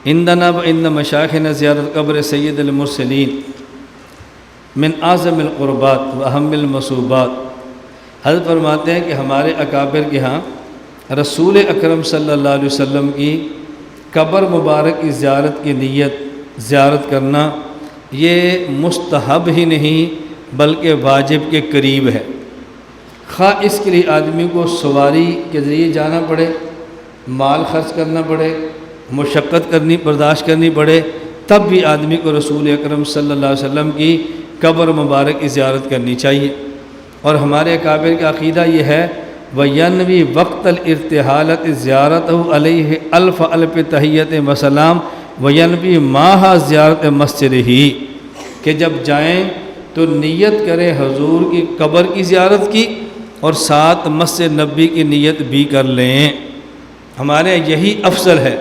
عندنا و عند مشایخنا زیارت قبر سید المرسلین من اعظم القربات و اہم المصوبات۔ حضرت فرماتے ہیں کہ ہمارے اکابر کے ہاں رسول اکرم صلی اللہ علیہ وسلم کی قبر مبارک کی زیارت کی نیت زیارت کرنا یہ مستحب ہی نہیں بلکہ واجب کے قریب ہے۔ خواہ اس کے لیے آدمی کو سواری کے ذریعے جانا پڑے، مال خرچ کرنا پڑے، مشقت کرنی برداشت کرنی پڑے، تب بھی آدمی کو رسول اکرم صلی اللہ علیہ وسلم کی قبر مبارک کی زیارت کرنی چاہیے۔ اور ہمارے اکابر کا عقیدہ یہ ہے وَيَنْوِي وَقْتَ الْإِرْتِحَالَةِ زِيَارَتَهُ عَلَيْهِ أَلْفَ أَلْفِ تَحِيَّةٍ وَسَلَامٍ وَيَنْوِي مَعَهَا زِيَارَةَ مَسْجِدِهِ کہ جب جائیں تو نیت کریں حضور کی قبر کی زیارت کی اور ساتھ مسجد نبی کی نیت بھی کر لیں۔ ہمارے یہی افضل ہے،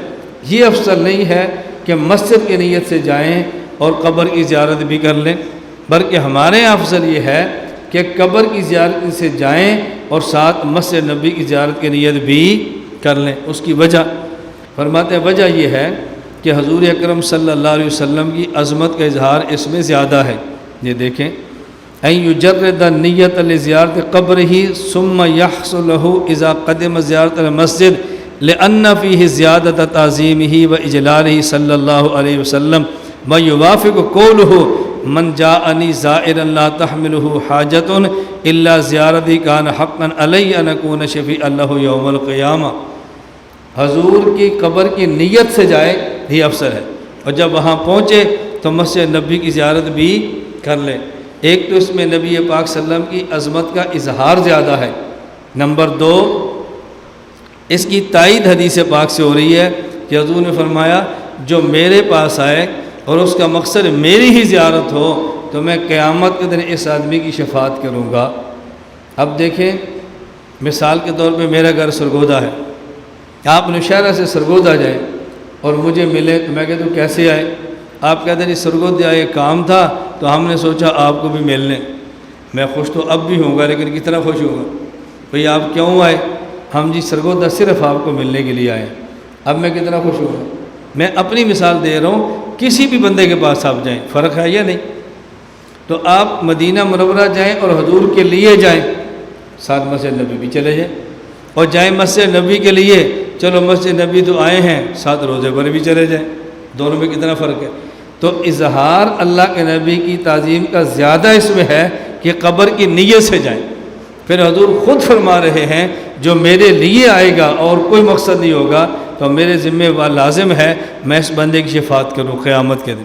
یہ افضل نہیں ہے کہ مسجد کی نیت سے جائیں اور قبر کی زیارت بھی کر لیں، بلکہ ہمارے یہاں افضل یہ ہے کہ قبر کی زیارت سے جائیں اور ساتھ مسجد نبی کی زیارت کی نیت بھی کر لیں۔ اس کی وجہ فرماتے ہیں وجہ یہ ہے کہ حضور اکرم صلی اللہ علیہ وسلم کی عظمت کا اظہار اس میں زیادہ ہے۔ یہ دیکھیں ان یجرد النیت لزیارت قبرہ ثم یحصل له اذا قدم زیارت المسجد لأن فيه زیادت تعظیمہ و اجلالہ صلی اللہ علیہ وسلم ویوافق قولہ من جاءنی زائرا لا تحملہ حاجت الا زیارتی کان حقا علی ان اکون شفیعا لہ یوم القیامہ۔ حضور کی قبر کی نیت سے جائے ہی افضل ہے، اور جب وہاں پہنچے تو مسجد نبی کی زیارت بھی کر لیں۔ ایک تو اس میں نبی پاک صلی اللہ علیہ وسلم کی عظمت کا اظہار زیادہ ہے، نمبر دو اس کی تائید حدیث پاک سے ہو رہی ہے کہ حضور نے فرمایا جو میرے پاس آئے اور اس کا مقصد میری ہی زیارت ہو تو میں قیامت کے دن اس آدمی کی شفاعت کروں گا۔ اب دیکھیں مثال کے طور پہ میرا گھر سرگودا ہے، آپ نوشہرہ سے سرگودا جائیں اور مجھے ملے تو میں کہتا ہوں کیسے آئے؟ آپ کہتے ہیں جی سرگودا یہ کام تھا تو ہم نے سوچا آپ کو بھی مل لیں۔ میں خوش تو اب بھی ہوں گا لیکن کتنا خوش ہوں گا؟ بھئی آپ کیوں آئے؟ ہم جی سرگودا صرف آپ کو ملنے کے لیے آئے۔ اب میں کتنا خوش ہوں گا؟ میں اپنی مثال دے رہا ہوں، کسی بھی بندے کے پاس آپ جائیں فرق ہے یا نہیں؟ تو آپ مدینہ منورہ جائیں اور حضور کے لیے جائیں، ساتھ مسجد نبی بھی چلے جائیں، اور جائیں مسجد نبی کے لیے، چلو مسجد نبی تو آئے ہیں ساتھ روزے پر بھی چلے جائیں، دونوں میں کتنا فرق ہے؟ تو اظہار اللہ کے نبی کی تعظیم کا زیادہ اس میں ہے کہ قبر کی نیت سے جائیں۔ پھر حضور خود فرما رہے ہیں جو میرے لیے آئے گا اور کوئی مقصد نہیں ہوگا تو میرے ذمہ لازم ہے میں اس بندے کی شفاعت کروں قیامت کے دن۔